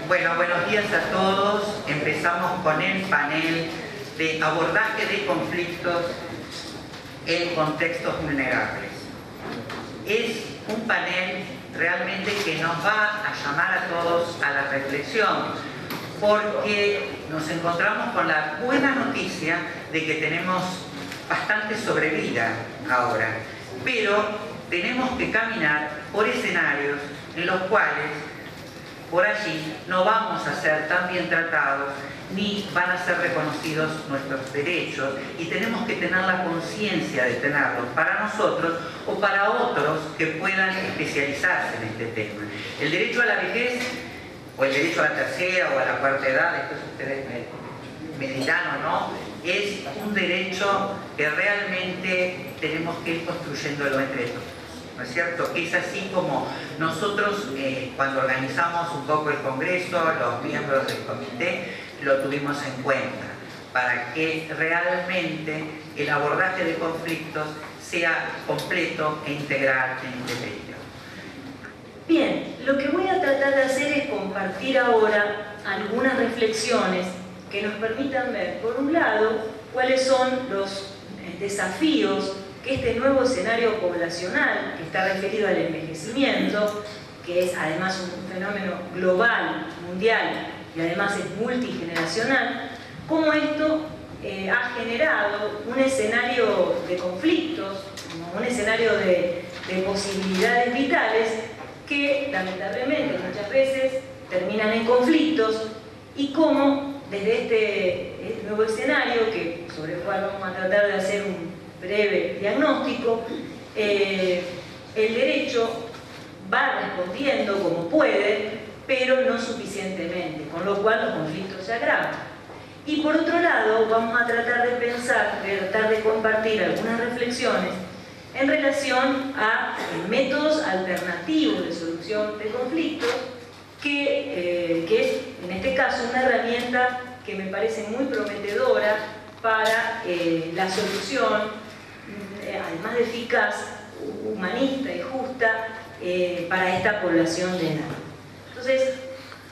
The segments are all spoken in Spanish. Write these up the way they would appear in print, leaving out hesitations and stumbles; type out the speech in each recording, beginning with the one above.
Bueno, buenos días a todos. Empezamos con el panel de abordaje de conflictos en contextos vulnerables. Es un panel realmente que nos va a llamar a todos a la reflexión, porque nos encontramos con la buena noticia de que tenemos bastante sobrevida ahora, pero tenemos que caminar por escenarios en los cuales por allí no vamos a ser tan bien tratados ni van a ser reconocidos nuestros derechos, y tenemos que tener la conciencia de tenerlos para nosotros o para otros que puedan especializarse en este tema. El derecho a la vejez, o el derecho a la tercera o a la cuarta edad, después ustedes me dirán o no, es un derecho que realmente tenemos que ir construyéndolo entre todos, ¿no es cierto? Que es así como nosotros cuando organizamos un poco el Congreso, los miembros del comité lo tuvimos en cuenta, para que realmente el abordaje de conflictos sea completo e integral e integral. Bien, lo que voy a tratar de hacer es compartir ahora algunas reflexiones que nos permitan ver, por un lado, cuáles son los desafíos que este nuevo escenario poblacional, que está referido al envejecimiento, que es además un fenómeno global, mundial, y además es multigeneracional, cómo esto ha generado un escenario de conflictos, un escenario de posibilidades vitales que lamentablemente muchas veces terminan en conflictos, y cómo desde este nuevo escenario, sobre el cual vamos a tratar de hacer un breve diagnóstico, el derecho va respondiendo como puede, pero no suficientemente, con lo cual los conflictos se agravan. Y por otro lado, vamos a tratar de pensar, tratar de compartir algunas reflexiones en relación a métodos alternativos de solución de conflictos, que es en este caso una herramienta que me parece muy prometedora para la solución, además de eficaz, humanista y justa, para esta población de edad. Entonces,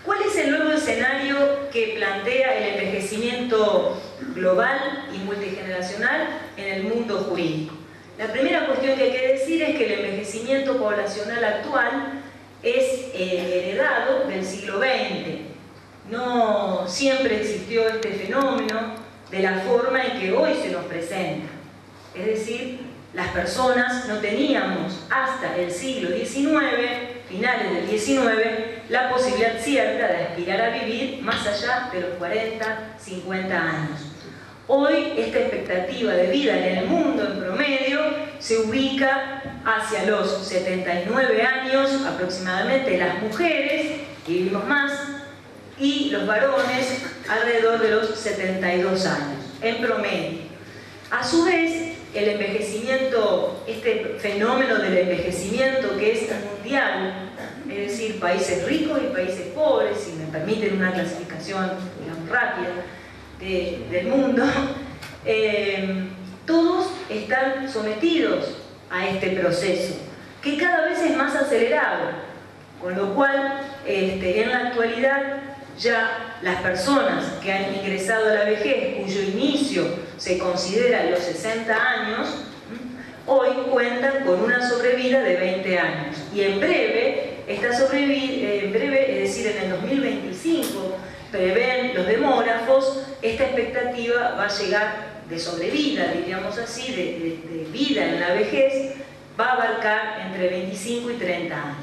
¿cuál es el nuevo escenario que plantea el envejecimiento global y multigeneracional en el mundo jurídico? La primera cuestión que hay que decir es que el envejecimiento poblacional actual es heredado del siglo XX. No siempre existió este fenómeno de la forma en que hoy se nos presenta. Es decir, las personas no teníamos hasta el siglo XIX, finales del XIX, la posibilidad cierta de aspirar a vivir más allá de los 40, 50 años. Hoy esta expectativa de vida en el mundo en promedio se ubica hacia los 79 años aproximadamente las mujeres, que vivimos más, y los varones alrededor de los 72 años en promedio. A su vez, el envejecimiento, este fenómeno del envejecimiento que es mundial, es decir, países ricos y países pobres, si me permiten una clasificación, digamos, rápida del mundo, todos están sometidos a este proceso, que cada vez es más acelerado, con lo cual en la actualidad ya las personas que han ingresado a la vejez, cuyo inicio se considera a los 60 años, hoy cuentan con una sobrevida de 20 años. Y en breve, es decir, en el 2025, prevén los demógrafos, esta expectativa va a llegar de sobrevida, diríamos así, de vida en la vejez, va a abarcar entre 25 y 30 años.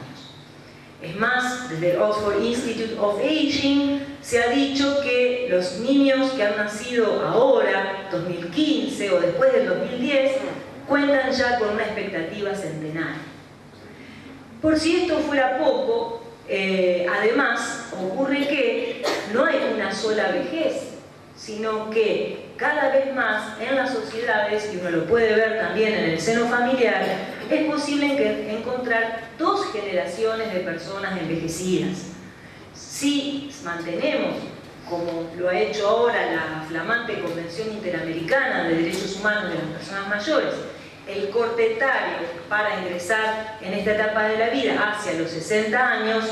Es más, desde el Oxford Institute of Aging se ha dicho que los niños que han nacido ahora, 2015 o después del 2010, cuentan ya con una expectativa centenaria. Por si esto fuera poco, además ocurre que no hay una sola vejez, sino que cada vez más en las sociedades, y uno lo puede ver también en el seno familiar, es posible encontrar dos generaciones de personas envejecidas. Si mantenemos, como lo ha hecho ahora la flamante Convención Interamericana de Derechos Humanos de las Personas Mayores, el corte etario para ingresar en esta etapa de la vida hacia los 60 años,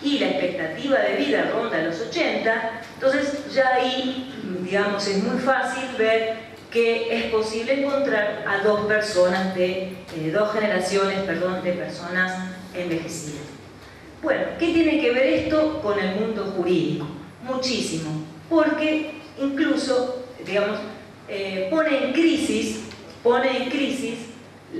y la expectativa de vida ronda los 80, entonces ya ahí, digamos, es muy fácil ver que es posible encontrar a dos generaciones, de personas envejecidas. Bueno, ¿qué tiene que ver esto con el mundo jurídico? Muchísimo, porque incluso, digamos, pone en crisis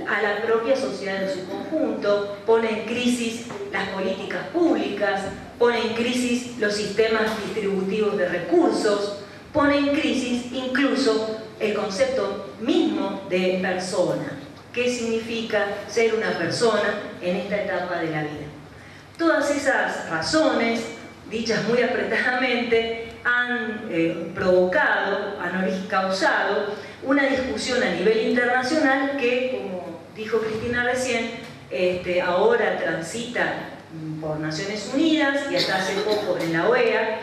a la propia sociedad en su conjunto, pone en crisis las políticas públicas, pone en crisis los sistemas distributivos de recursos, pone en crisis incluso el concepto mismo de persona. ¿Qué significa ser una persona en esta etapa de la vida? Todas esas razones, dichas muy apretadamente, han causado una discusión a nivel internacional que, como dijo Cristina recién, ahora transita por Naciones Unidas y hasta hace poco en la OEA,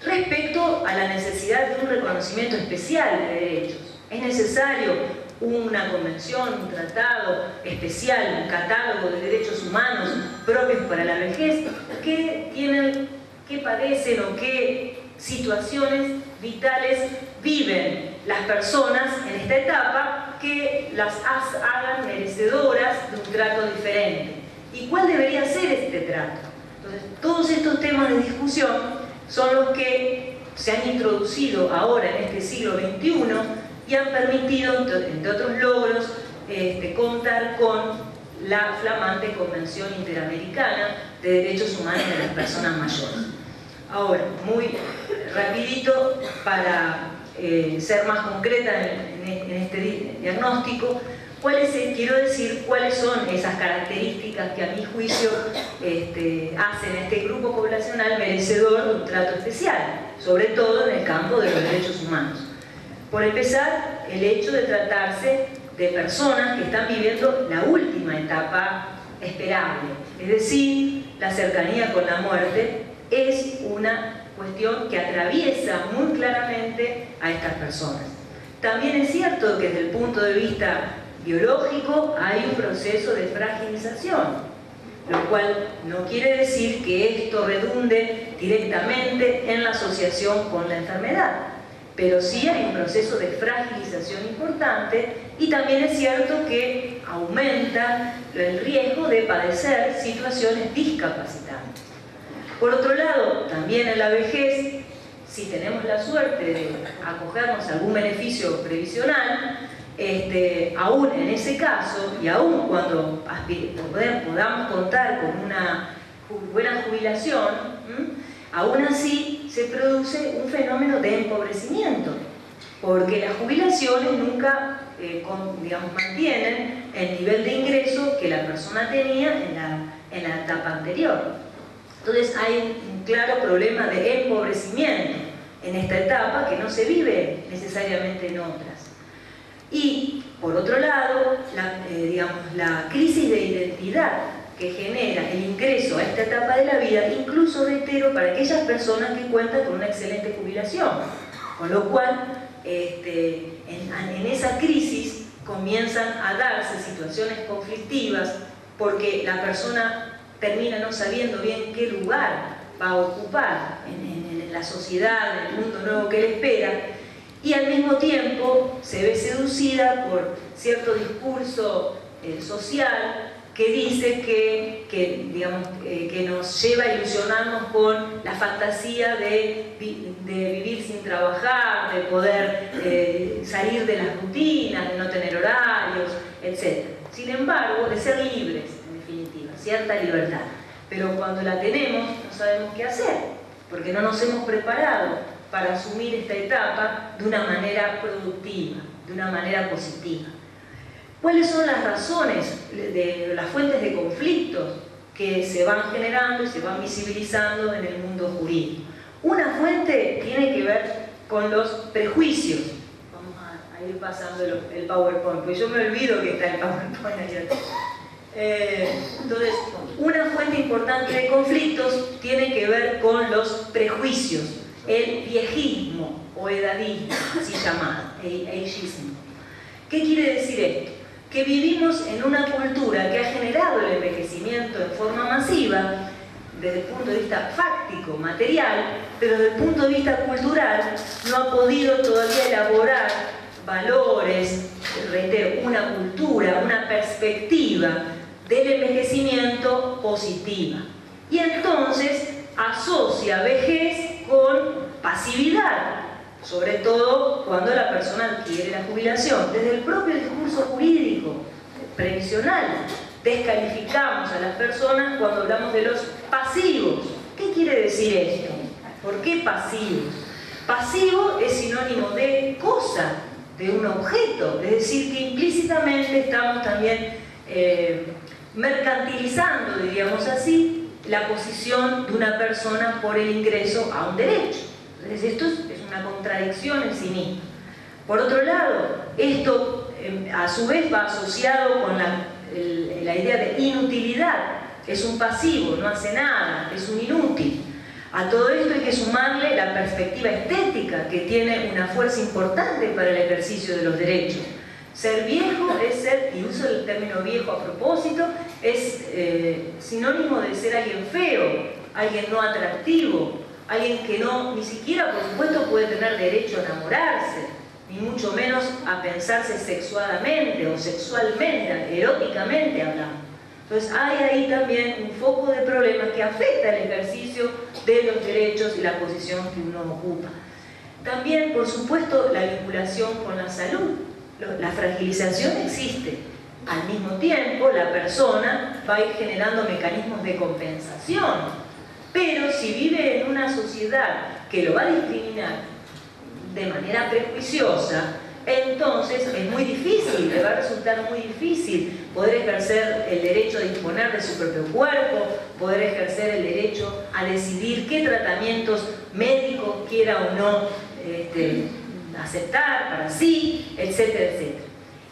respecto a la necesidad de un reconocimiento especial de derechos. Es necesario una convención, un tratado especial, un catálogo de derechos humanos propios para la vejez, que padecen o qué situaciones vitales viven las personas en esta etapa que las hagan merecedoras de un trato diferente. ¿Y cuál debería ser este trato? Entonces, todos estos temas de discusión son los que se han introducido ahora en este siglo XXI y han permitido, entre otros logros, contar con la flamante Convención Interamericana de Derechos Humanos de las Personas Mayores. Ahora, muy rapidito, para ser más concreta en este diagnóstico, quiero decir cuáles son esas características que a mi juicio hacen a este grupo poblacional merecedor de un trato especial, sobre todo en el campo de los derechos humanos. Por empezar, el hecho de tratarse de personas que están viviendo la última etapa esperable, es decir, la cercanía con la muerte es una cuestión que atraviesa muy claramente a estas personas. También es cierto que desde el punto de vista biológico hay un proceso de fragilización, lo cual no quiere decir que esto redunde directamente en la asociación con la enfermedad, pero sí hay un proceso de fragilización importante y también es cierto que aumenta el riesgo de padecer situaciones discapacitantes. Por otro lado, también en la vejez, si tenemos la suerte de acogernos a algún beneficio previsional, aún en ese caso y aún cuando podamos contar con una buena jubilación, aún así se produce un fenómeno de empobrecimiento, porque las jubilaciones nunca mantienen el nivel de ingreso que la persona tenía en la etapa anterior. Entonces hay un claro problema de empobrecimiento en esta etapa que no se vive necesariamente en otras. Y, por otro lado, la crisis de identidad que genera el ingreso a esta etapa de la vida, incluso reitero, para aquellas personas que cuentan con una excelente jubilación. Con lo cual, en esa crisis comienzan a darse situaciones conflictivas porque la persona termina no sabiendo bien qué lugar va a ocupar en la sociedad, en el mundo nuevo que le espera, y al mismo tiempo se ve seducida por cierto discurso social que dice que nos lleva a ilusionarnos con la fantasía de vivir sin trabajar, de poder salir de las rutinas, de no tener horarios, etc. Sin embargo, de ser libres, en definitiva, cierta libertad. Pero cuando la tenemos, no sabemos qué hacer, porque no nos hemos preparado para asumir esta etapa de una manera productiva, de una manera positiva. ¿Cuáles son las razones, las fuentes de conflictos que se van generando y se van visibilizando en el mundo jurídico? Una fuente tiene que ver con los prejuicios. Vamos a ir pasando el PowerPoint, porque yo me olvido que está el PowerPoint ahí. Entonces, una fuente importante de conflictos tiene que ver con los prejuicios, el viejismo o edadismo, así llamado, ageismo. ¿Qué quiere decir esto? Que vivimos en una cultura que ha generado el envejecimiento en forma masiva, desde el punto de vista fáctico, material, pero desde el punto de vista cultural no ha podido todavía elaborar valores, reitero, una cultura, una perspectiva del envejecimiento positiva. Y entonces asocia vejez con pasividad, sobre todo cuando la persona adquiere la jubilación. Desde el propio discurso jurídico previsional descalificamos a las personas cuando hablamos de los pasivos. ¿Qué quiere decir esto? ¿Por qué pasivos? Pasivo es sinónimo de cosa, de un objeto, es decir, que implícitamente estamos también mercantilizando, diríamos así, la posición de una persona por el ingreso a un derecho. Entonces, esto es una contradicción en sí misma. Por otro lado, esto a su vez va asociado con la idea de inutilidad. Es un pasivo, no hace nada, es un inútil. A todo esto hay que sumarle la perspectiva estética, que tiene una fuerza importante para el ejercicio de los derechos. Ser viejo es ser, y uso el término viejo a propósito, es sinónimo de ser alguien feo, alguien no atractivo, alguien que no, ni siquiera, por supuesto, puede tener derecho a enamorarse, ni mucho menos a pensarse sexuadamente o sexualmente, eróticamente hablando. Entonces hay ahí también un foco de problemas que afecta el ejercicio de los derechos y la posición que uno ocupa. También, por supuesto, la vinculación con la salud. La fragilización existe. Al mismo tiempo, la persona va a ir generando mecanismos de compensación. Pero si vive en una sociedad que lo va a discriminar de manera prejuiciosa, entonces es muy difícil, le va a resultar muy difícil poder ejercer el derecho a disponer de su propio cuerpo, poder ejercer el derecho a decidir qué tratamientos médicos quiera o no aceptar para sí, etcétera, etcétera.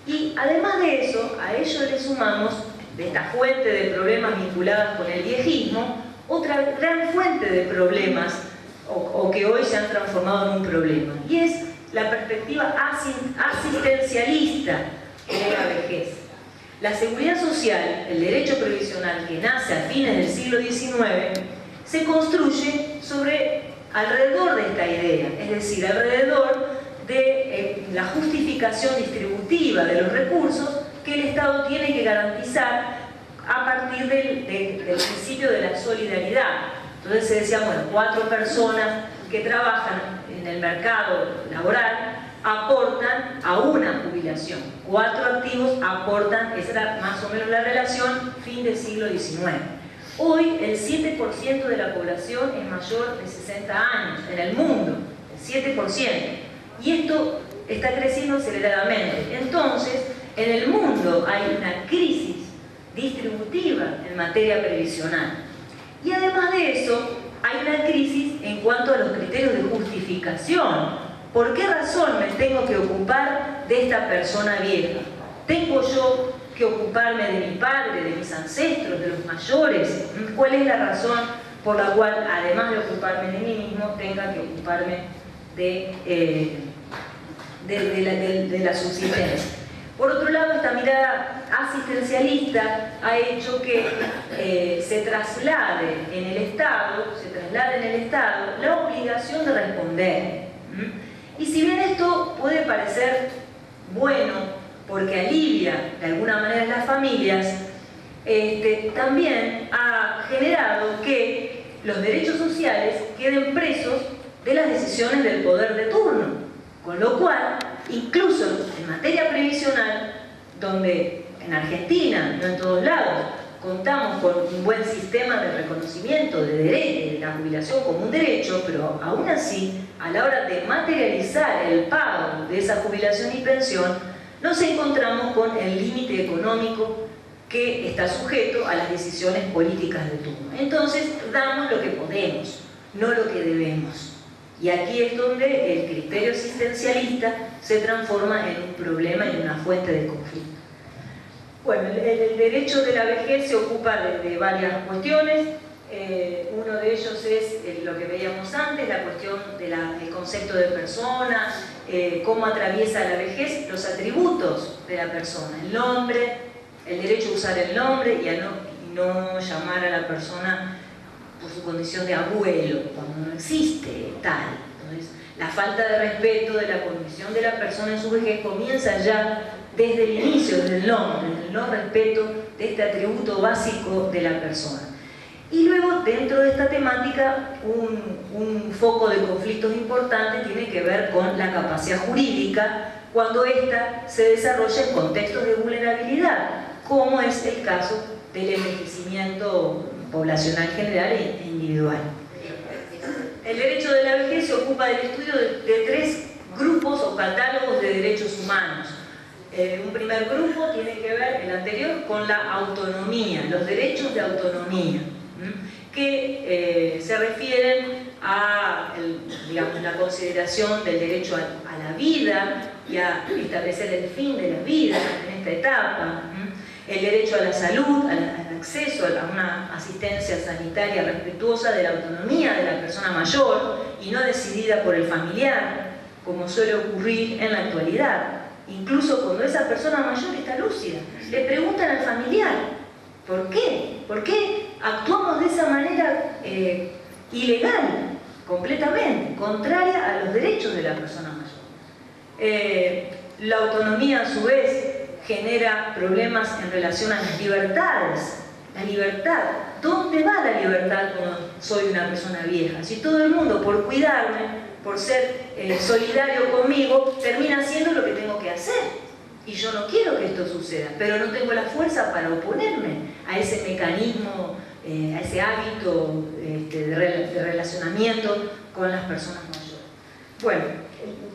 Y además de eso, a ello le sumamos, de esta fuente de problemas vinculadas con el viejismo, otra gran fuente de problemas, o que hoy se han transformado en un problema, y es la perspectiva asistencialista de la vejez. La seguridad social, el derecho previsional que nace a fines del siglo XIX, se construye alrededor de esta idea, es decir, alrededor de la justificación distributiva de los recursos que el Estado tiene que garantizar a partir del principio de la solidaridad. Entonces se decía, bueno, 4 personas que trabajan en el mercado laboral aportan a una jubilación, 4 activos aportan, esa era más o menos la relación fin del siglo XIX. Hoy el 7% de la población es mayor de 60 años en el mundo, el 7%, y esto está creciendo aceleradamente. Entonces, en el mundo hay una crisis distributiva en materia previsional. Y además de eso, hay una crisis en cuanto a los criterios de justificación. ¿Por qué razón me tengo que ocupar de esta persona vieja? ¿Tengo yo que ocuparme de mi padre, de mis ancestros, de los mayores? ¿Cuál es la razón por la cual, además de ocuparme de mí mismo, tenga que ocuparme de la subsistencia? Por otro lado, esta mirada asistencialista ha hecho que se traslade en el Estado la obligación de responder. Y si bien esto puede parecer bueno porque alivia de alguna manera a las familias, también ha generado que los derechos sociales queden presos de las decisiones del poder de turno. Con lo cual, incluso en materia previsional, donde en Argentina, no en todos lados, contamos con un buen sistema de reconocimiento de la jubilación como un derecho, pero aún así, a la hora de materializar el pago de esa jubilación y pensión, nos encontramos con el límite económico que está sujeto a las decisiones políticas de turno. Entonces, damos lo que podemos, no lo que debemos. Y aquí es donde el criterio asistencialista se transforma en un problema y en una fuente de conflicto. Bueno, el derecho de la vejez se ocupa de varias cuestiones. Uno de ellos es lo que veíamos antes, la cuestión del concepto de persona, cómo atraviesa la vejez los atributos de la persona, el nombre, el derecho a usar el nombre y a no llamar a la persona por su condición de abuelo, cuando no existe tal. Entonces, la falta de respeto de la condición de la persona en su vejez comienza ya desde el inicio, desde el no respeto de este atributo básico de la persona. Y luego, dentro de esta temática, un foco de conflictos importante tiene que ver con la capacidad jurídica cuando ésta se desarrolla en contextos de vulnerabilidad, como es el caso del envejecimiento poblacional general e individual. El derecho de la vejez se ocupa del estudio de tres grupos o catálogos de derechos humanos. Un primer grupo tiene que ver, el anterior, con la autonomía, los derechos de autonomía, que se refieren a la consideración del derecho a la vida y a establecer el fin de la vida en esta etapa, el derecho a la salud, al acceso a una asistencia sanitaria respetuosa de la autonomía de la persona mayor y no decidida por el familiar, como suele ocurrir en la actualidad. Incluso cuando esa persona mayor está lúcida, le preguntan al familiar, ¿por qué? ¿Por qué actuamos de esa manera ilegal, completamente, contraria a los derechos de la persona mayor? La autonomía, a su vez, genera problemas en relación a las libertades. La libertad, ¿dónde va la libertad cuando soy una persona vieja? Si todo el mundo, por cuidarme, por ser solidario conmigo, termina haciendo lo que tengo que hacer. Y yo no quiero que esto suceda, pero no tengo la fuerza para oponerme a ese mecanismo, a ese hábito de relacionamiento con las personas mayores. Bueno,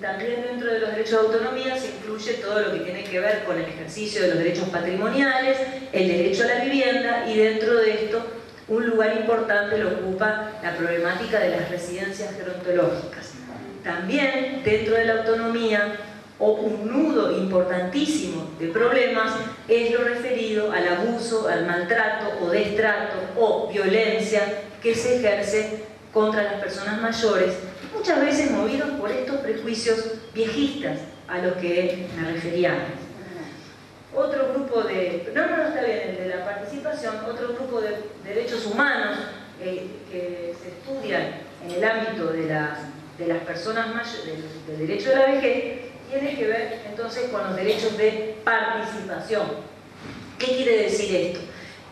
también dentro de los derechos de autonomía se incluye todo lo que tiene que ver con el ejercicio de los derechos patrimoniales, el derecho a la vivienda, y dentro de esto un lugar importante lo ocupa la problemática de las residencias gerontológicas. También dentro de la autonomía, o un nudo importantísimo de problemas, es lo referido al abuso, al maltrato o destrato o violencia que se ejerce contra las personas mayores, muchas veces movidos por estos prejuicios viejistas a los que me refería antes. Otro grupo de... No está bien, el de la participación. Otro grupo de derechos humanos que se estudian en el ámbito de las personas mayores, del derecho de la vejez, tiene que ver entonces con los derechos de participación. ¿Qué quiere decir esto?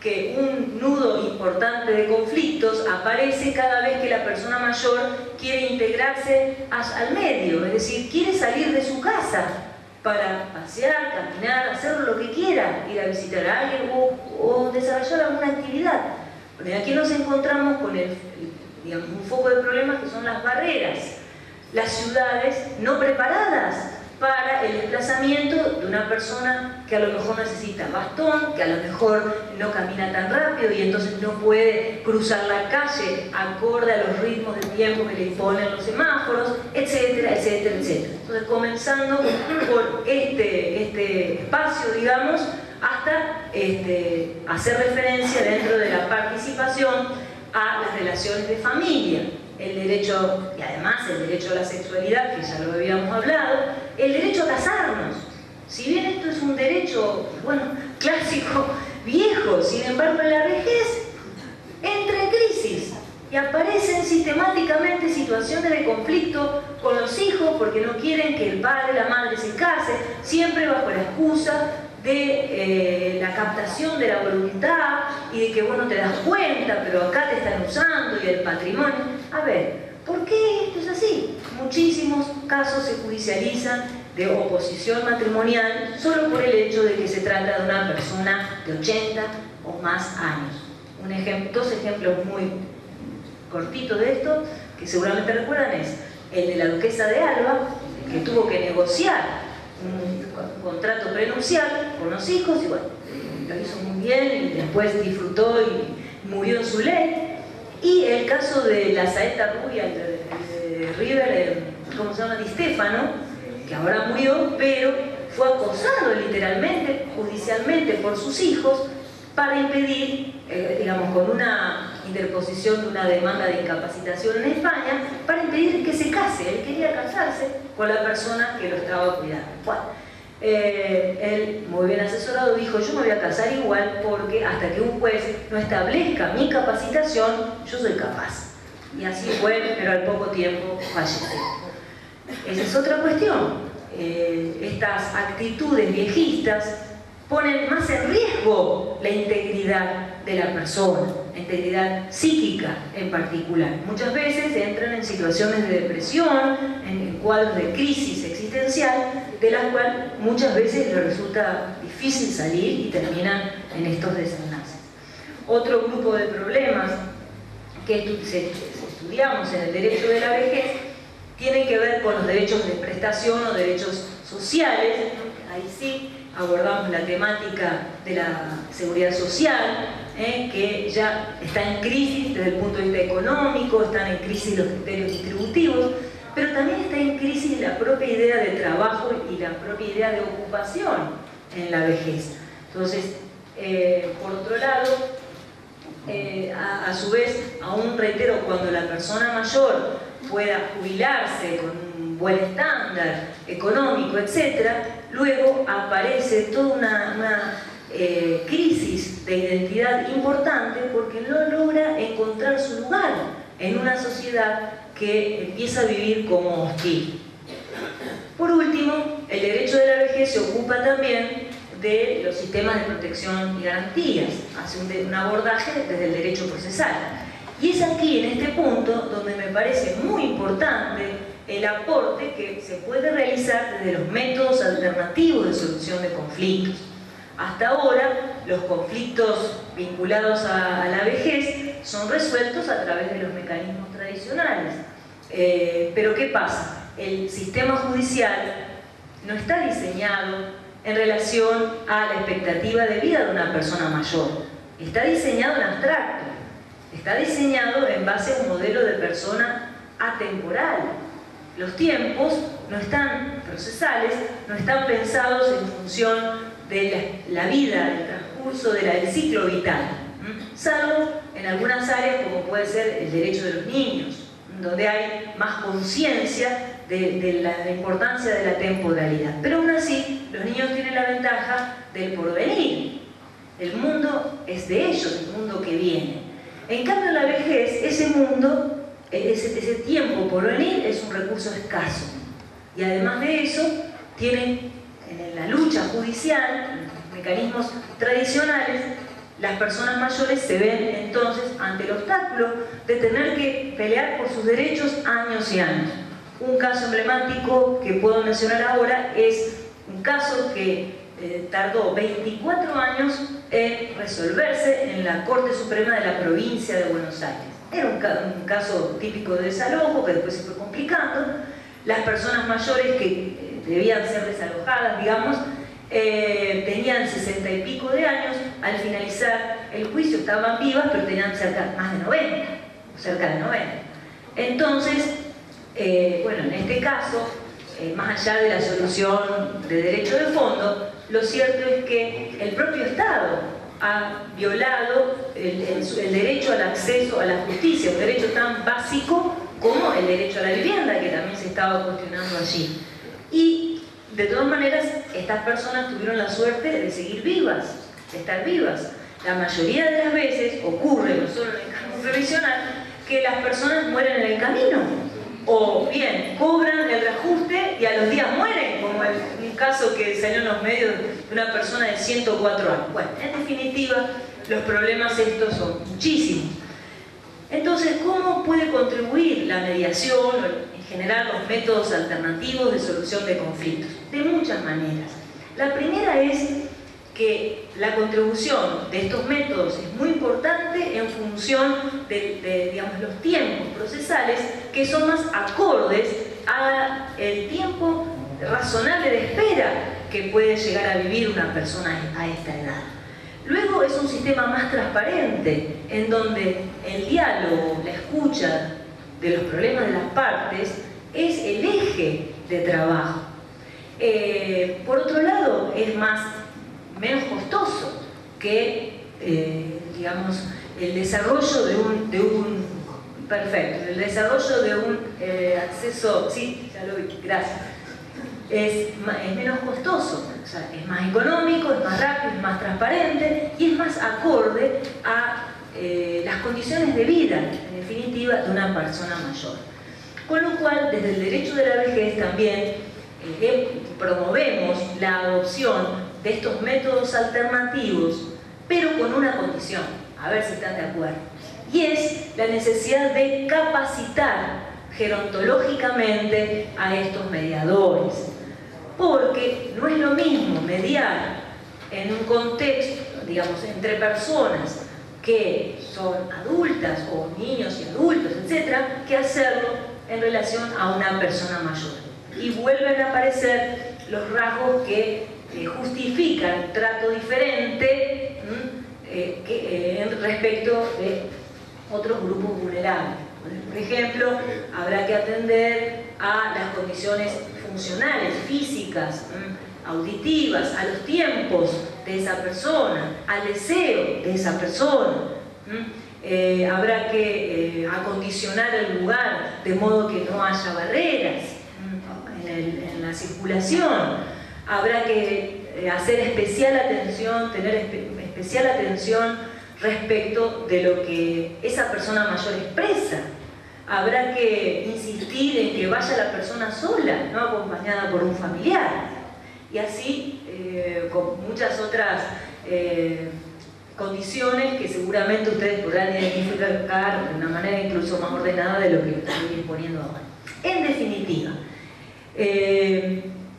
Que un nudo importante de conflictos aparece cada vez que la persona mayor quiere integrarse al medio, es decir, quiere salir de su casa para pasear, caminar, hacer lo que quiera, ir a visitar a alguien o desarrollar alguna actividad. Aquí nos encontramos con un foco de problemas que son las barreras, las ciudades no preparadas para el desplazamiento de una persona que a lo mejor necesita bastón, que a lo mejor no camina tan rápido y entonces no puede cruzar la calle acorde a los ritmos de tiempo que le imponen los semáforos, etcétera, etcétera, etcétera. Entonces, comenzando por este espacio, digamos, hasta hacer referencia dentro de la participación a las relaciones de familia, el derecho, y además el derecho a la sexualidad, que ya lo habíamos hablado, el derecho a casarnos. Si bien esto es un derecho, clásico, viejo, sin embargo en la vejez entra en crisis y aparecen sistemáticamente situaciones de conflicto con los hijos porque no quieren que el padre, la madre se case, siempre bajo la excusa de la captación de la voluntad y de que vos no te das cuenta, pero acá te están usando, y el patrimonio. A ver, ¿por qué esto es así? Muchísimos casos se judicializan de oposición matrimonial solo por el hecho de que se trata de una persona de 80 o más años. Dos ejemplos muy cortitos de esto, que seguramente recuerdan, es el de la duquesa de Alba, que tuvo que negociar un contrato prenupcial con los hijos y lo hizo muy bien y después disfrutó y murió en su ley. Y el caso de la saeta rubia de River, ¿cómo se llama? Di Stefano, que ahora murió, pero fue acosado literalmente, judicialmente, por sus hijos para impedir, con una interposición de una demanda de incapacitación en España, para impedir que se case. Él quería casarse con la persona que lo estaba cuidando. Bueno, él, muy bien asesorado, dijo: yo me voy a casar igual porque hasta que un juez no establezca mi capacitación, yo soy capaz. Y así fue, pero al poco tiempo falleció. Esa es otra cuestión. Estas actitudes viejistas ponen más en riesgo la integridad de la persona, la integridad psíquica en particular. Muchas veces entran en situaciones de depresión, en cuadros de crisis existencial, de las cuales muchas veces les resulta difícil salir y terminan en estos desenlaces. Otro grupo de problemas que estudiamos en el derecho de la vejez tienen que ver con los derechos de prestación o derechos sociales. Ahí sí abordamos la temática de la seguridad social, que ya está en crisis desde el punto de vista económico, están en crisis los criterios distributivos, pero también está en crisis la propia idea de trabajo y la propia idea de ocupación en la vejez. Entonces, por otro lado, a su vez, aún reitero, cuando la persona mayor pueda jubilarse con un buen estándar económico, etc., luego aparece toda una crisis de identidad importante porque no logra encontrar su lugar en una sociedad que empieza a vivir como hostil. Por último, el derecho de la vejez se ocupa también de los sistemas de protección y garantías, hace un abordaje desde el derecho procesal. Y es aquí, en este punto, donde me parece muy importante el aporte que se puede realizar desde los métodos alternativos de solución de conflictos. Hasta ahora, los conflictos vinculados a la vejez son resueltos a través de los mecanismos tradicionales. Pero ¿qué pasa? El sistema judicial no está diseñado en relación a la expectativa de vida de una persona mayor. Está diseñado en abstracto. Está diseñado en base a un modelo de persona atemporal. Los tiempos no están procesales, no están pensados en función de la vida, del transcurso del ciclo vital, salvo en algunas áreas como puede ser el derecho de los niños, donde hay más conciencia de la importancia de la temporalidad. Pero aún así, los niños tienen la ventaja del porvenir. El mundo es de ellos, el mundo que viene. En cambio, en la vejez, ese mundo, ese tiempo por venir es un recurso escaso. Y además de eso, tienen en la lucha judicial, en los mecanismos tradicionales, las personas mayores se ven entonces ante el obstáculo de tener que pelear por sus derechos años y años. Un caso emblemático que puedo mencionar ahora es un caso que tardó 24 años en resolverse en la Corte Suprema de la provincia de Buenos Aires. Era un caso típico de desalojo que después se fue complicando. Las personas mayores que debían ser desalojadas, digamos, tenían 60 y pico de años. Al finalizar el juicio estaban vivas, pero tenían más de 90, cerca de 90. Entonces, bueno, en este caso, más allá de la solución de derecho de fondo, lo cierto es que el propio Estado ha violado el derecho al acceso a la justicia, un derecho tan básico como el derecho a la vivienda, que también se estaba cuestionando allí. Y, de todas maneras, estas personas tuvieron la suerte de seguir vivas, de estar vivas. La mayoría de las veces ocurre, no solo en el campo previsional, que las personas mueren en el camino. O bien, cobran el reajuste y a los días mueren, como un caso que salió en los medios de una persona de 104 años. Bueno, en definitiva, los problemas estos son muchísimos. Entonces, ¿cómo puede contribuir la mediación o en general los métodos alternativos de solución de conflictos? De muchas maneras. La primera es que la contribución de estos métodos es muy importante en función de digamos, los tiempos procesales que son más acordes al tiempo razonable de espera que puede llegar a vivir una persona a esta edad. Luego es un sistema más transparente, en donde el diálogo, la escucha de los problemas de las partes es el eje de trabajo. Por otro lado, es menos costoso que, digamos, el desarrollo el desarrollo de un acceso, sí, ya lo vi, gracias. es menos costoso, o sea, es más económico, es más rápido, es más transparente y es más acorde a las condiciones de vida, en definitiva, de una persona mayor. Con lo cual, desde el derecho de la vejez también promovemos la adopción de estos métodos alternativos, pero con una condición, a ver si están de acuerdo, y es la necesidad de capacitar gerontológicamente a estos mediadores, porque no es lo mismo mediar en un contexto, digamos, entre personas que son adultas o niños y adultos, etcétera, que hacerlo en relación a una persona mayor. Y vuelven a aparecer los rasgos que justifican un trato diferente respecto de otros grupos vulnerables. Por ejemplo, habrá que atender a las condiciones funcionales, físicas, auditivas, a los tiempos de esa persona, al deseo de esa persona. Habrá que acondicionar el lugar de modo que no haya barreras en la circulación. Habrá que hacer especial atención, tener especial atención respecto de lo que esa persona mayor expresa. Habrá que insistir en que vaya la persona sola, no acompañada por un familiar. Y así con muchas otras condiciones que seguramente ustedes podrán identificar de una manera incluso más ordenada de lo que estoy exponiendo ahora. En definitiva,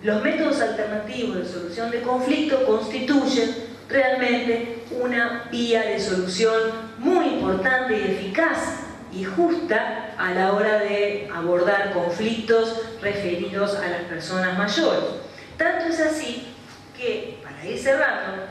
los métodos alternativos de solución de conflictos constituyen realmente una vía de solución muy importante y eficaz y justa a la hora de abordar conflictos referidos a las personas mayores. Tanto es así que, para ir cerrando,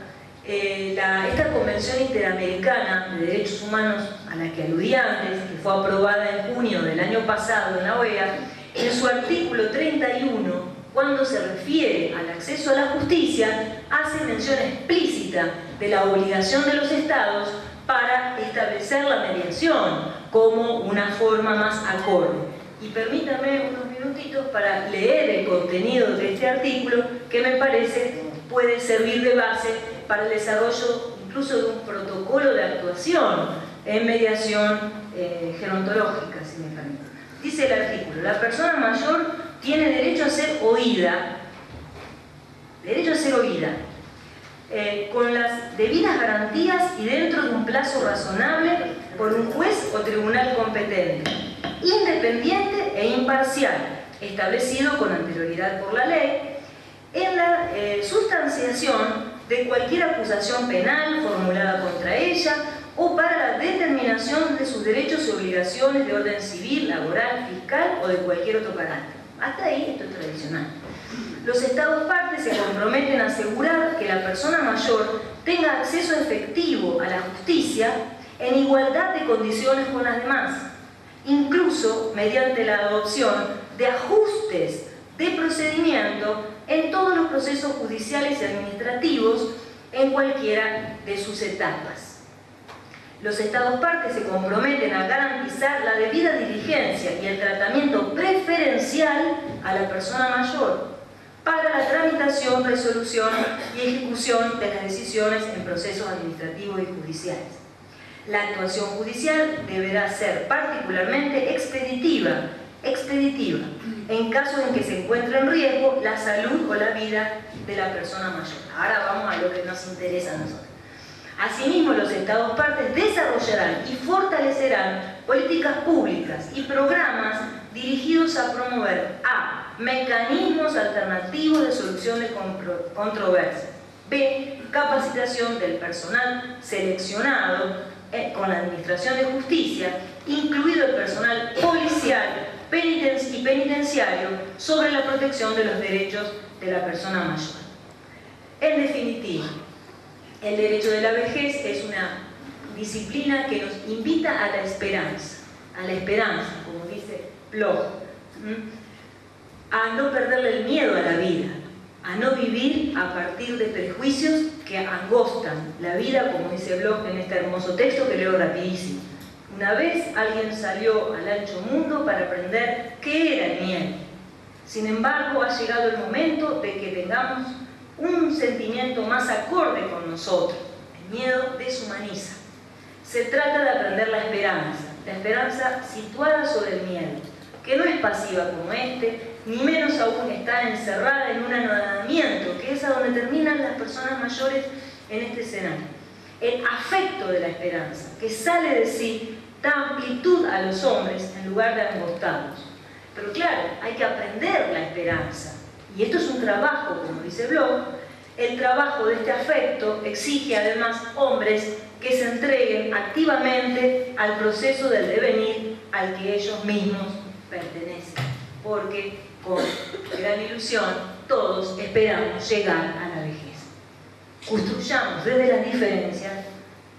esta Convención Interamericana de Derechos Humanos a la que aludí antes, que fue aprobada en junio del año pasado en la OEA, en su artículo 31, cuando se refiere al acceso a la justicia, hace mención explícita de la obligación de los Estados para establecer la mediación como una forma más acorde. Y permítanme unos minutitos para leer el contenido de este artículo, que me parece puede servir de base para el desarrollo incluso de un protocolo de actuación en mediación gerontológica, si me permiten. Dice el artículo: la persona mayor tiene derecho a ser oída, con las debidas garantías y dentro de un plazo razonable por un juez o tribunal competente, independiente e imparcial, establecido con anterioridad por la ley, en la sustanciación de cualquier acusación penal formulada contra ella o para la determinación de sus derechos y obligaciones de orden civil, laboral, fiscal o de cualquier otro carácter. Hasta ahí esto es tradicional. Los Estados partes se comprometen a asegurar que la persona mayor tenga acceso efectivo a la justicia en igualdad de condiciones con las demás, incluso mediante la adopción de ajustes de procedimiento en todos los procesos judiciales y administrativos en cualquiera de sus etapas. Los Estados partes se comprometen a garantizar la debida diligencia y el tratamiento preferencial a la persona mayor para la tramitación, resolución y ejecución de las decisiones en procesos administrativos y judiciales. La actuación judicial deberá ser particularmente expeditiva en caso en que se encuentre en riesgo la salud o la vida de la persona mayor. Ahora vamos a lo que nos interesa a nosotros. Asimismo, los Estados partes desarrollarán y fortalecerán políticas públicas y programas dirigidos a promover a. mecanismos alternativos de solución de controversias, b. capacitación del personal seleccionado con la Administración de Justicia, incluido el personal policial y penitenciario, sobre la protección de los derechos de la persona mayor. En definitiva, el derecho de la vejez es una disciplina que nos invita a la esperanza, como dice Bloch, a no perderle el miedo a la vida, a no vivir a partir de prejuicios que angostan la vida, como dice Bloch en este hermoso texto que leo rapidísimo. Una vez alguien salió al ancho mundo para aprender qué era el miedo. Sin embargo, ha llegado el momento de que tengamos un sentimiento más acorde con nosotros. El miedo deshumaniza. Se trata de aprender la esperanza situada sobre el miedo, que no es pasiva como este, ni menos aún está encerrada en un anonadamiento, que es a donde terminan las personas mayores en este escenario. El afecto de la esperanza, que sale de sí, da amplitud a los hombres en lugar de angostarlos. Pero claro, hay que aprender la esperanza. Y esto es un trabajo, como dice Bloch. El trabajo de este afecto exige además hombres que se entreguen activamente al proceso del devenir al que ellos mismos pertenecen. Porque con gran ilusión todos esperamos llegar a la vejez. Construyamos desde las diferencias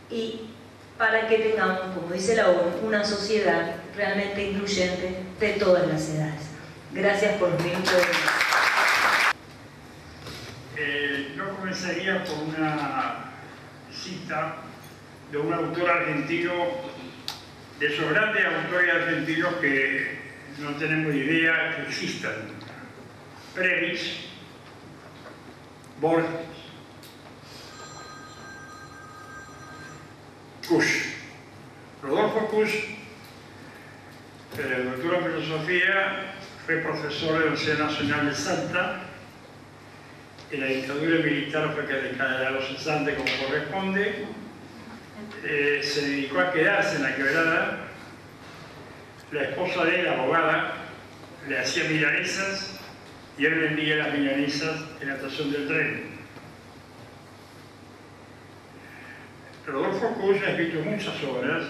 y para que tengamos, como dice la ONU, una sociedad realmente incluyente de todas las edades. Gracias por mi minuto de Yo comenzaría por una cita de un autor argentino, de esos grandes autores argentinos que no tenemos idea que existan. Previs, Borges, Kusch. Rodolfo Kusch, doctor en filosofía, fue profesor de la Universidad Nacional de Salta. En la dictadura militar fue de los cesantes como corresponde. Se dedicó a quedarse en la quebrada. La esposa de él, abogada, le hacía milanesas y él vendía las milanesas en la estación del tren. Rodolfo Kusch ha escrito muchas obras,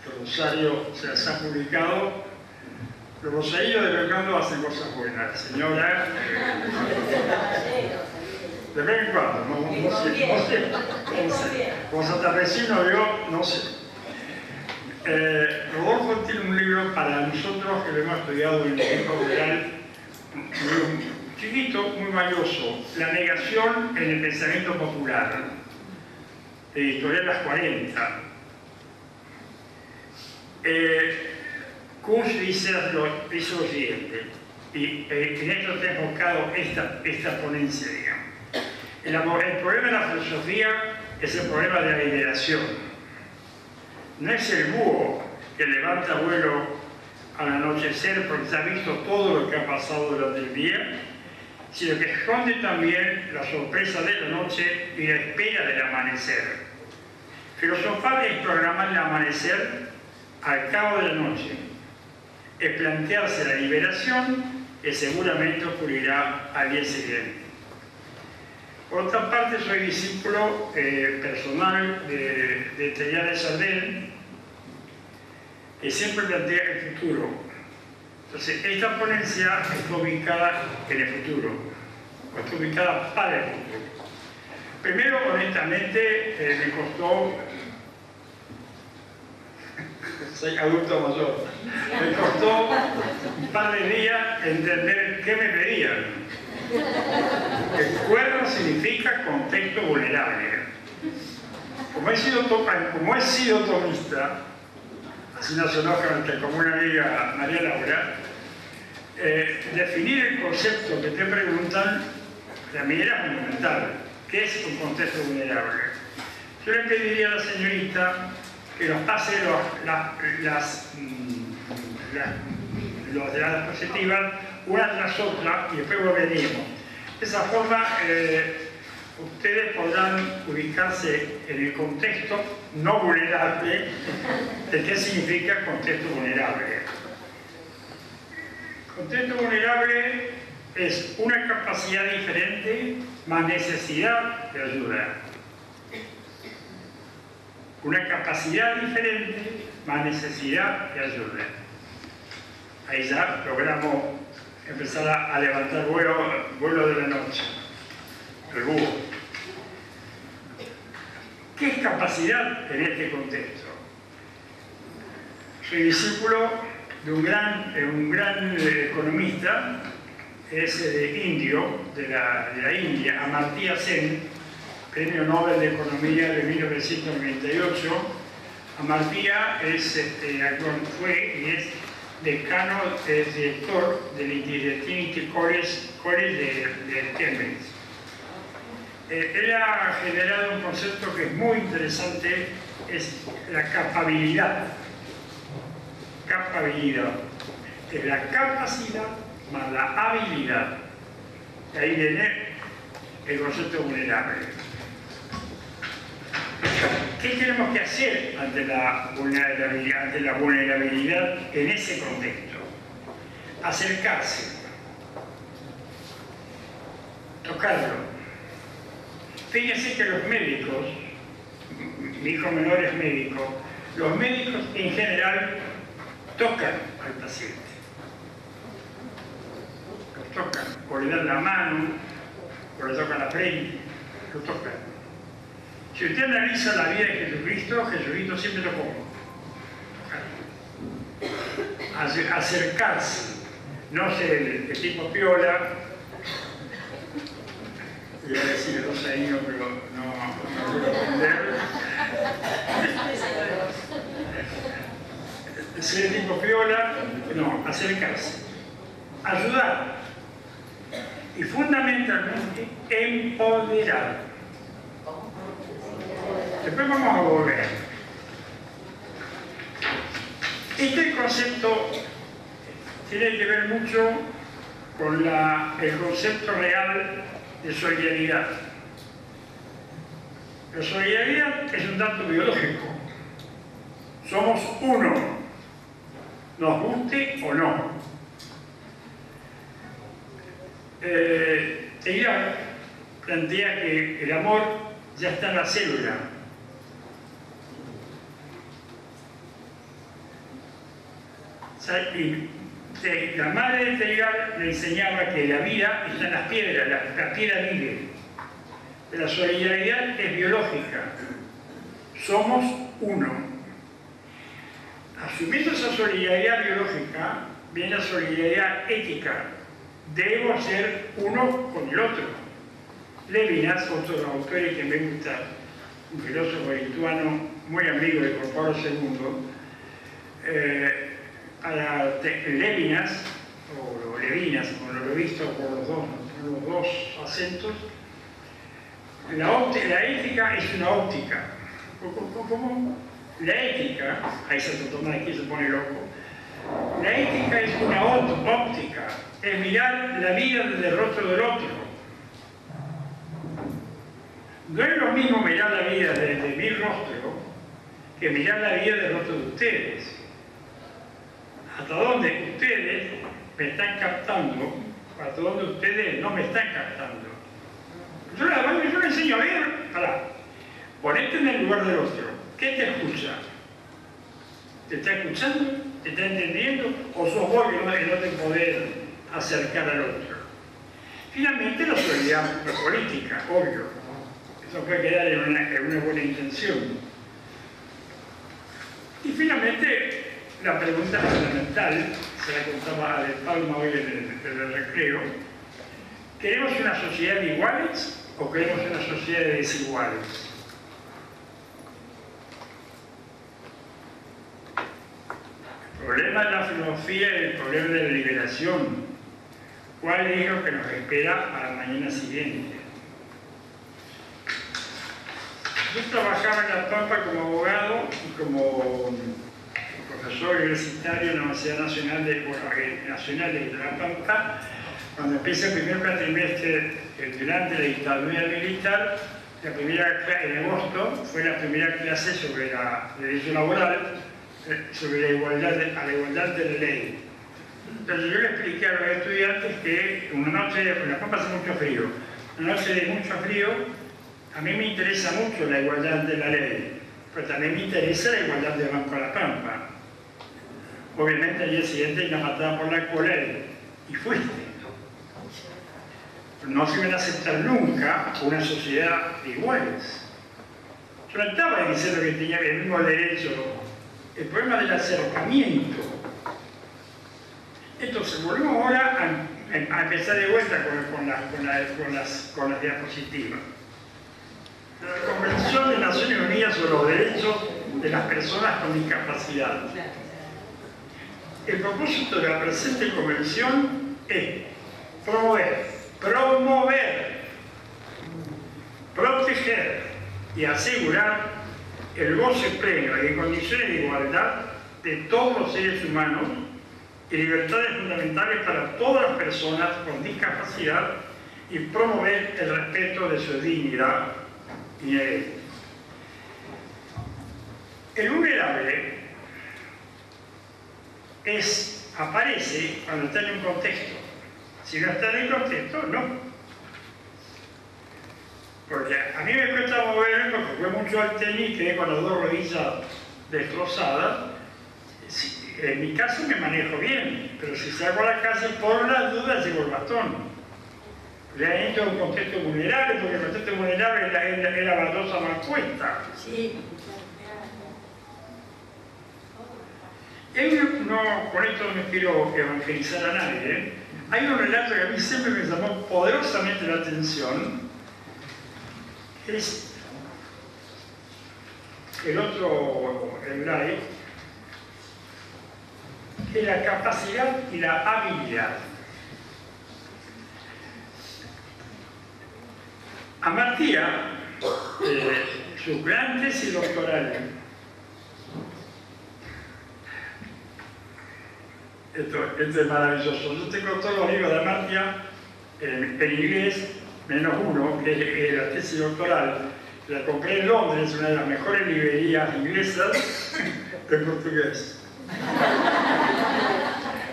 el Rosario se las ha publicado. Los rosarios de vez en cuando hacen cosas buenas, señora. De vez en cuando, no sé. Como Santa Vecino vio, no sé. Rodolfo tiene un libro para nosotros que lo hemos estudiado en el Instituto Federal, muy chiquito, muy valioso, La negación en el pensamiento popular, editorial Las 40. Kusch dice lo siguiente, y en esto está enfocado esta ponencia, digamos. El problema de la filosofía es el problema de la liberación. No es el búho que levanta vuelo al anochecer porque se ha visto todo lo que ha pasado durante el día, sino que esconde también la sorpresa de la noche y la espera del amanecer. Filosofar es programar el amanecer al cabo de la noche, es plantearse la liberación que seguramente ocurrirá al día siguiente. Por otra parte, soy discípulo personal de Teilhard de Chardin, que siempre plantea el futuro. Entonces, esta ponencia está ubicada en el futuro, o está ubicada para el futuro. Primero, honestamente, me costó, soy adulto mayor, me costó un par de días entender qué me pedían. El cuerno significa contexto vulnerable. Como he sido tomista, así nos enoja como una amiga María Laura, definir el concepto que te preguntan, de mí era fundamental. ¿Qué es un contexto vulnerable? Yo le pediría a la señorita que nos pase las diapositivas una tras otra y después volveríamos. De esa forma, ustedes podrán ubicarse en el contexto no vulnerable de qué significa contexto vulnerable. Contexto vulnerable es una capacidad diferente más necesidad de ayuda. Una capacidad diferente más necesidad de ayuda. Ahí ya logramos empezar a levantar vuelo de la noche, el búho. ¿Qué es capacidad en este contexto? Soy discípulo de un gran economista, indio, de la India, Amartya Sen, Premio Nobel de Economía de 1998. Amartya fue y es decano, es director del Trinity College de Cambridge. Él ha generado un concepto que es muy interesante, es la capabilidad. Capabilidad. Es la capacidad más la habilidad. Y ahí viene el concepto vulnerable. ¿Qué tenemos que hacer ante la vulnerabilidad en ese contexto? Acercarse, tocarlo. Fíjense que los médicos, mi hijo menor es médico, los médicos en general tocan al paciente. Los tocan, o le dan la mano, o le tocan la frente, lo tocan. Si usted analiza la vida de Jesucristo, Jesucristo siempre tocó. Acercarse, no ser el tipo piola, iba a decir 2 años, pero no puedo entender. Ser el tipo piola, no, acercarse. Ayudar. Y fundamentalmente, empoderar. Después vamos a volver. Este concepto tiene que ver mucho con el concepto real de solidaridad. La solidaridad es un dato biológico. Somos uno, nos guste o no. Ella plantea que el amor ya está en la célula. Y la madre de Teilhard le enseñaba que la vida está en las piedras, la piedra vive. La solidaridad es biológica. Somos uno. Asumiendo esa solidaridad biológica, viene la solidaridad ética. Debo ser uno con el otro. Levinas, otro de los autores que me gusta, un filósofo lituano muy amigo de Juan Pablo II, Levinas, o Levinas, como lo he visto por los dos acentos, la ética es una óptica. ¿Cómo? La ética, ahí Santo Tomás aquí se pone loco, la ética es una óptica, es mirar la vida desde el rostro del otro. No es lo mismo mirar la vida desde mi rostro que mirar la vida del rostro de ustedes. Hasta dónde ustedes me están captando, hasta dónde ustedes no me están captando. Yo le enseño a ver, ponete en el lugar del otro. ¿Qué te escucha? ¿Te está escuchando? ¿Te está entendiendo? ¿O sos vos que no te podés acercar al otro? Finalmente, la solidaridad política, obvio. Eso puede quedar en una buena intención. Y finalmente, la pregunta fundamental, se la contaba a De Palma hoy en el recreo: ¿queremos una sociedad de iguales o queremos una sociedad de desiguales? El problema de la filosofía es el problema de la liberación. ¿Cuál es lo que nos espera a la mañana siguiente? Yo trabajaba en La Pampa como abogado y como profesor universitario en la Universidad Nacional de La Pampa. Cuando empieza el primer cuatrimestre durante la dictadura militar, en agosto fue la primera clase sobre la derecho laboral, sobre la igualdad de la ley. Entonces yo le expliqué a los estudiantes que una noche, en La Pampa hace mucho frío, una noche de mucho frío, a mí me interesa mucho la igualdad de la ley, pero también me interesa la igualdad del Banco de La Pampa. Obviamente al día siguiente la mataba por la cola y fuiste. No se iban a aceptar nunca una sociedad de iguales. Yo no estaba diciendo que tenía el mismo derecho. El problema del acercamiento. Entonces, volvemos ahora a empezar de vuelta con las diapositivas. La Convención de Naciones Unidas sobre los Derechos de las Personas con Discapacidad. El propósito de la presente convención es promover, proteger y asegurar el goce pleno y en condiciones de igualdad de todos los seres humanos y libertades fundamentales para todas las personas con discapacidad y promover el respeto de su dignidad inherente. El vulnerable aparece cuando está en un contexto. Si no está en el contexto, no. Porque a mí me cuesta moverme porque jugué mucho al tenis y quedé con las dos rodillas destrozadas. En mi caso me manejo bien, pero si salgo a la calle, por las dudas llevo el bastón. Le entro en un contexto vulnerable, porque el contexto vulnerable es la baldosa mal puesta. Sí. No, con esto no quiero evangelizar a nadie, ¿eh? Hay un relato que a mí siempre me llamó poderosamente la atención. Es el otro live, que es la capacidad y la habilidad. Amartya, su gran tesis doctoral, esto es maravilloso. Yo tengo todos los libros de Amartya en inglés, menos uno, que es la tesis doctoral. La compré en Londres, una de las mejores librerías inglesas, en portugués.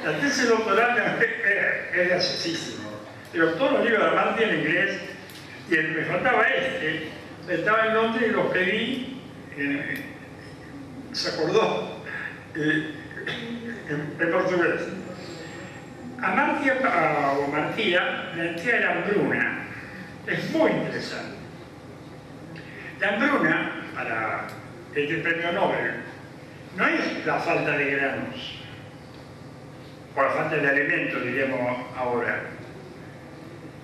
La tesis doctoral es graciosísimo. Pero todos los libros de Amartya en inglés, y me faltaba estaba en Londres y los pedí, se acordó, en portugués. Amartya o Martía plantea la hambruna. Es muy interesante. La hambruna, para este premio Nobel, no es la falta de granos, o la falta de alimentos, diríamos ahora,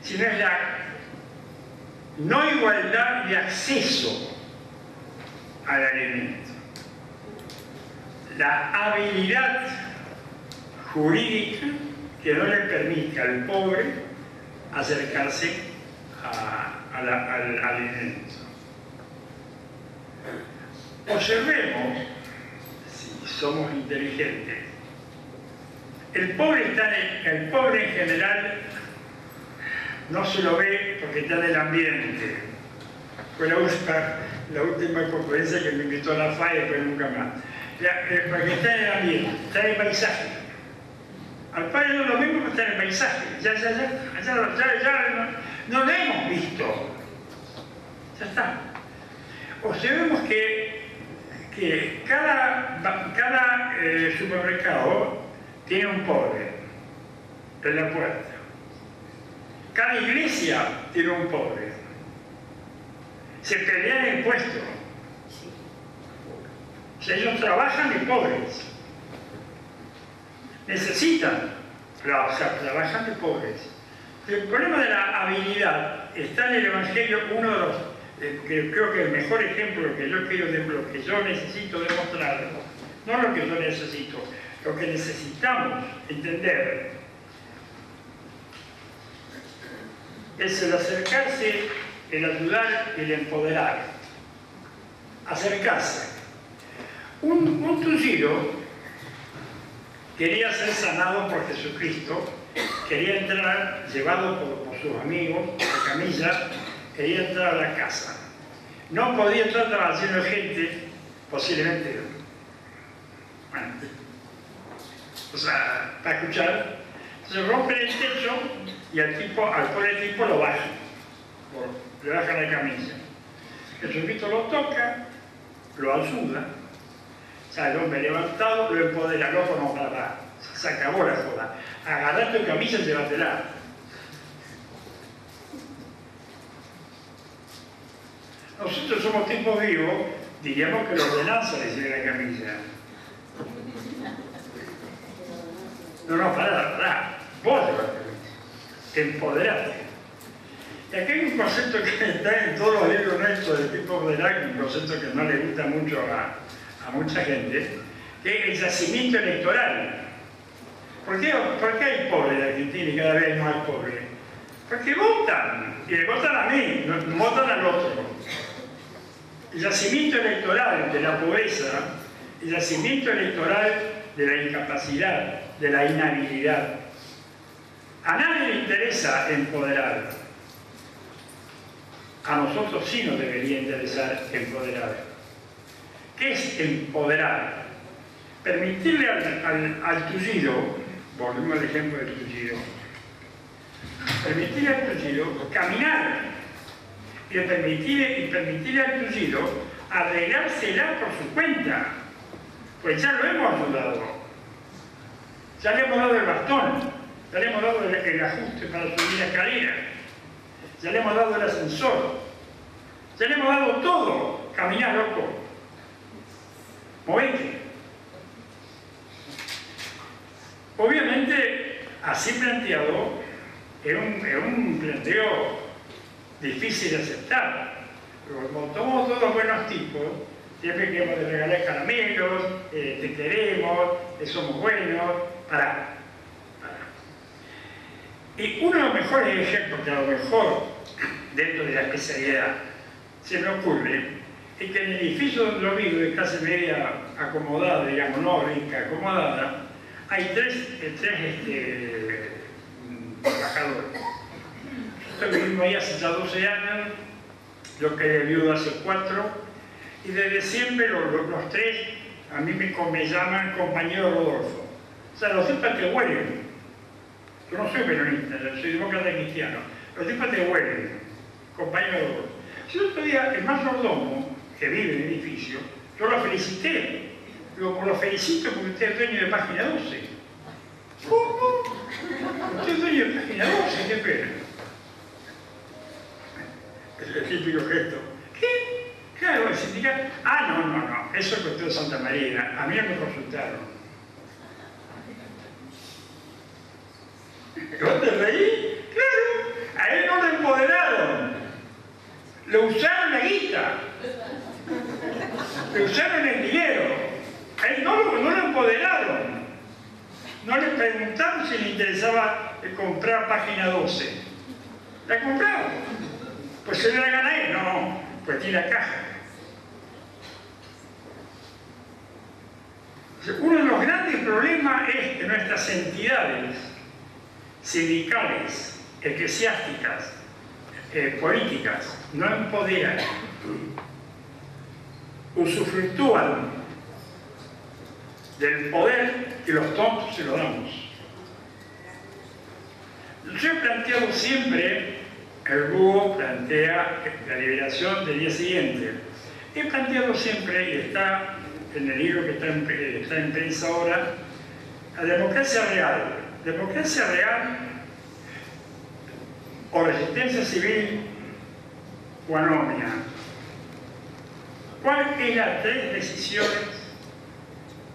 sino es la no igualdad de acceso al alimento. La habilidad jurídica que no le permite al pobre acercarse al alimento. Observemos, si somos inteligentes, el pobre en general no se lo ve porque está en el ambiente. Fue la última conferencia que me invitó a la FAE, después nunca más. Porque está en el ambiente, está en el paisaje. Al padre no lo mismo que está en el paisaje. Ya no lo hemos visto. Ya está. Observemos que cada supermercado tiene un pobre en la puerta. Cada iglesia tiene un pobre. Se pelean impuestos. Si ellos trabajan de pobres. Necesitan, trabajan de pobres. El problema de la habilidad está en el Evangelio, uno de los, que creo que el mejor ejemplo, lo que yo necesito demostrar, no lo que yo necesito, lo que necesitamos entender, es el acercarse, el ayudar y el empoderar. Acercarse. Un tullido quería ser sanado por Jesucristo, quería entrar, llevado por sus amigos, por camilla, quería entrar a la casa. No podía entrar, estaba lleno de gente, posiblemente, bueno, o sea, para escuchar. Se rompe el techo y al pobre tipo lo baja, le baja la camilla. Jesucristo lo toca, lo ayuda. O sea, el hombre levantado lo empodera, loco no para. Se acabó la joda. Agarrá tu camisa y llévatela. Nosotros somos tipos vivos, diríamos que la ordenanza le lleva la camisa. No, pará. Vos llevas la camisa. Empoderate. Y aquí hay un concepto que está en todos los libros nuestros de tipo ordenado, un concepto que no le gusta mucho a mucha gente, que es el yacimiento electoral. ¿Por qué hay pobres en Argentina y cada vez hay más pobres? Porque votan, y le votan a mí, no votan al otro. El yacimiento electoral de la pobreza, el yacimiento electoral de la incapacidad, de la inhabilidad. A nadie le interesa empoderar. A nosotros sí nos debería interesar empoderar. ¿Qué es empoderar? Permitirle al tullido, volvemos al ejemplo del tullido, permitirle al tullido caminar y permitirle al tullido arreglársela por su cuenta. Pues ya lo hemos ayudado. Ya le hemos dado el bastón, ya le hemos dado el ajuste para subir la escalera, ya le hemos dado el ascensor, ya le hemos dado todo. Caminá, loco. Movete. Obviamente, así planteado, era un planteo difícil de aceptar. Pero como somos todos buenos tipos, siempre queremos regalar caramelos, te queremos, somos buenos, pará. Y uno de los mejores ejemplos, que a lo mejor dentro de la especialidad se me ocurre, es que en el edificio donde lo vivo, de clase media acomodada, digamos, no rica, acomodada, hay tres trabajadores. Yo estoy viviendo ahí hace ya 12 años, yo quedé viudo hace 4, y desde siempre los tres a mí me llaman compañero Rodolfo. O sea, los tipas te huelen. Yo no soy peronista, soy demócrata cristiano. Los tipas te huelen, compañero Rodolfo. Si el otro día el mayordomo, que vive en el edificio, yo lo felicité. Digo, lo felicito porque usted es dueño de Página 12. ¿Cómo? Usted es dueño de Página 12, qué pena. Es el típico gesto. ¿Qué? Claro, el sindicato. Ah, no, eso es cuestión de Santa María. A mí no me consultaron. ¿Vos te reí? Claro, a él no lo empoderaron. Le usaron la guita. Le usaron el dinero. A él no lo empoderaron. No le preguntaron si le interesaba comprar Página 12. ¿La compraron? Pues se la gana él. No, pues tiene la caja. Uno de los grandes problemas es que nuestras entidades sindicales, eclesiásticas, políticas, no empoderan, usufructúan del poder que los tontos se lo damos. Yo he planteado siempre, el búho plantea la liberación del día siguiente. He planteado siempre, y está en el libro que está en prensa ahora, la democracia real. Democracia real o resistencia civil o anomia. ¿Cuál es las 3 decisiones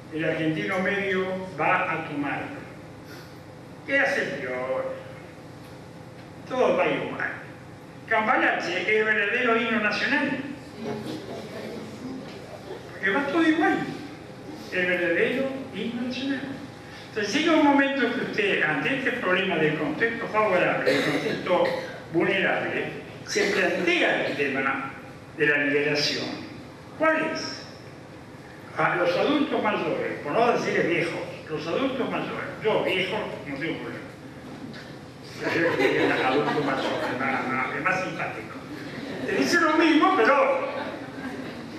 que el argentino medio va a tomar? ¿Qué hace peor? Todo va igual. Cambalache es el verdadero himno nacional. Porque va todo igual. El verdadero himno nacional. Entonces llega un momento que usted, ante este problema del contexto favorable, del contexto vulnerable, se plantea el tema de la liberación. ¿Cuál es? A los adultos mayores, por no decir viejos, los adultos mayores, yo viejo no tengo problema. Prefiero que digan adultos mayores, es más simpático. Te dice lo mismo, pero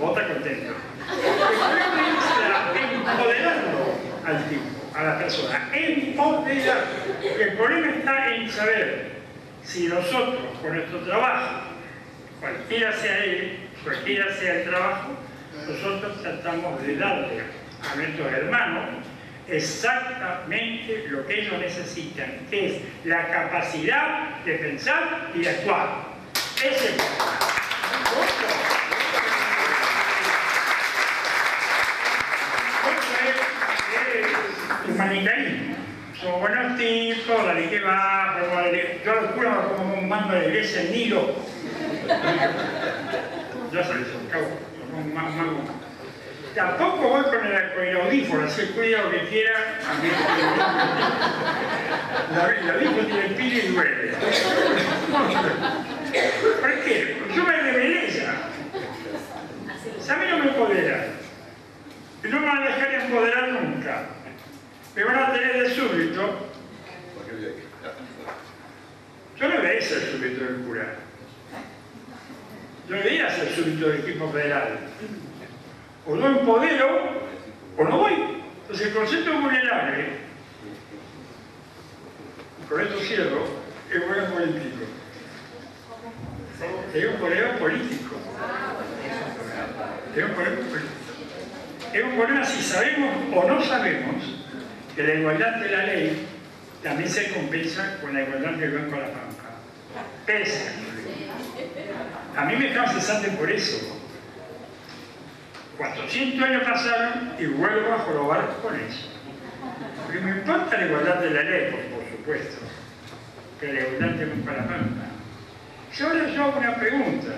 vos estás contento. El problema es empoderarlo al tipo, a la persona, empoderar. El problema está en saber si nosotros, con nuestro trabajo, cualquiera sea él, cualquiera sea el trabajo, nosotros tratamos de darle a nuestros hermanos exactamente lo que ellos necesitan, que es la capacidad de pensar y de actuar. Ese es el problema. Humanitarismo. Somos buenos tipos, la ley que va, yo los curas como un mando de la iglesia en Nilo. Ya sabes, cabo, como un mango. Tampoco voy con el audífono, así cuida lo que quiera. El audífono tiene pila y duele. ¿Por qué? Porque yo me rebelé ya. A mí no me empoderan. Y no me van a dejar empoderar nunca. Me van a tener de súbdito. Yo no voy a ser súbdito del cura. Yo no voy a ser súbdito del equipo federal. O no empodero, o no voy. Entonces el concepto vulnerable, con esto cierro, es bueno político. Es un problema político. Es un problema político. Es un problema si sabemos o no sabemos que la igualdad de la ley también se compensa con la igualdad del Banco de la Pampa. Pesa. A mí me causa cesante por eso. 400 años pasaron y vuelvo a jorobar con eso. Porque me importa la igualdad de la ley, por supuesto, que la igualdad del Banco de la Pampa. Yo les hago una pregunta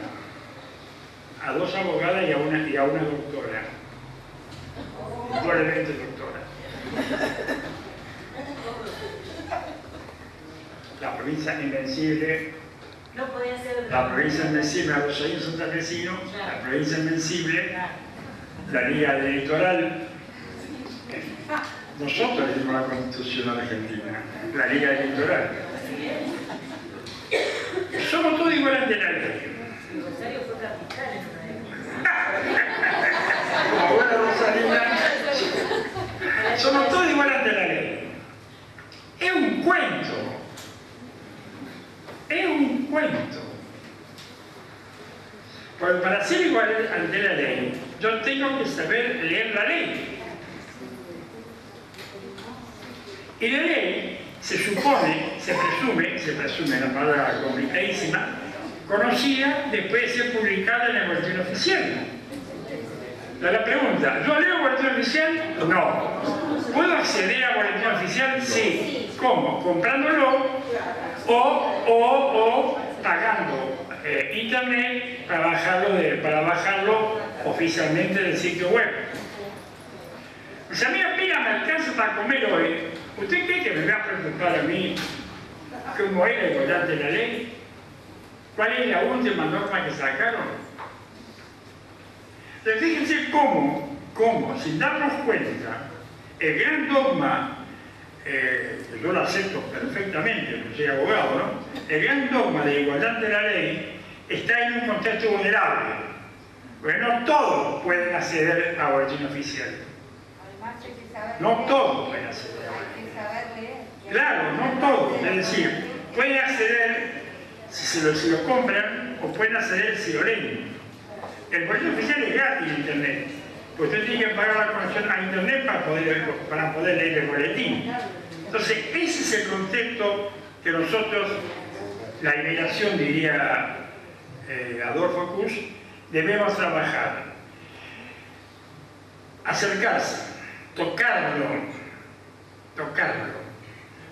a dos abogadas y a una doctora. Probablemente doctora. La provincia invencible, No podía ser la provincia invencible a los años santafesinos, la provincia invencible, la Liga Electoral. Nosotros dimos la Constitución argentina, la Liga Electoral. Somos todos iguales ante la ley. Rosario fue capital en una época. Como buena Rosalina, somos todos iguales ante la ley. Es un cuento. Es un cuento. Porque para ser igual ante la ley, yo tengo que saber leer la ley. Y la ley se supone, se presume, la palabra complicadísima, conocida después de ser publicada en el boletín oficial. La pregunta, ¿yo leo el boletín oficial? No. ¿Puedo acceder al boletín oficial? Sí. ¿Cómo? Comprándolo o pagando internet para bajarlo oficialmente del sitio web. Si a mí apenas me alcanza para comer hoy, ¿usted cree que me va a preocupar a mí cómo es la igualdad de la ley? ¿Cuál es la última norma que sacaron? Entonces fíjense cómo, sin darnos cuenta, el gran dogma, que yo lo acepto perfectamente, no soy abogado, ¿no? El gran dogma de igualdad de la ley está en un contexto vulnerable, porque no todos pueden acceder a boletín oficial. No todos pueden acceder a boletín oficial. Claro, no todos, es decir, pueden acceder si lo compran o pueden acceder si lo leen. El boletín oficial es gratis en internet, pues usted tiene que pagar la conexión a internet para poder leer el boletín. Entonces, ese es el contexto que nosotros, la liberación, diría Adolfo Kusch, debemos trabajar. Acercarse, tocarlo,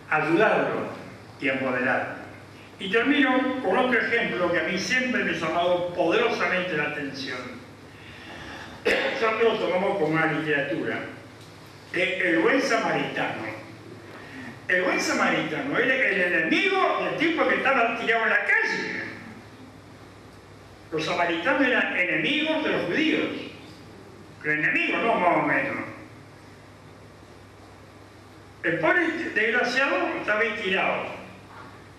ayudarlo y empoderarlo. Y termino con otro ejemplo que a mí siempre me ha llamado poderosamente la atención. Nosotros lo tomamos como una literatura. El buen samaritano. El buen samaritano era el enemigo del tipo que estaba tirado en la calle. Los samaritanos eran enemigos de los judíos. Pero enemigos, no más o menos. El pobre desgraciado estaba ahí tirado.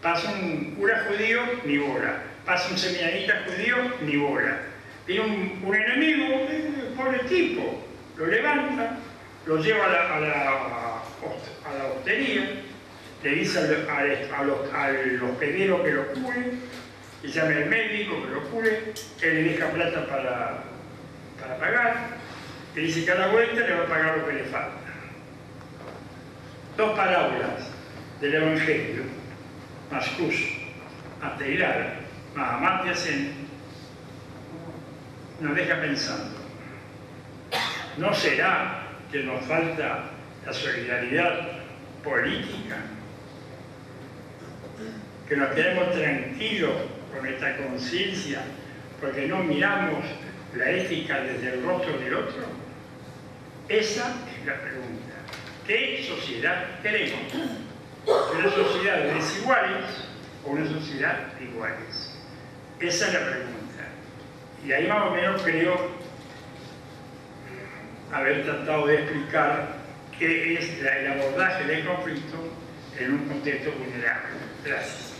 Pasa un cura judío, ni bola. Pasa un seminarista judío, ni bola. Tiene un enemigo, el pobre tipo. Lo levanta, lo lleva a la hostería, le dice al hospedero que lo cure, y llama al médico que lo cure, él le deja plata para pagar, le dice que cada vuelta le va a pagar lo que le falta. Dos parábolas del Evangelio, más Kusch, más Teilhard, más Amartya Sen, nos deja pensando. ¿No será que nos falta la solidaridad política? Que nos quedemos tranquilos con esta conciencia porque no miramos la ética desde el rostro del otro. Esa es la pregunta. ¿Qué sociedad queremos? ¿Una sociedad de desiguales o una sociedad de iguales? Esa es la pregunta. Y ahí más o menos creo haber tratado de explicar qué es el abordaje del conflicto en un contexto vulnerable. Gracias.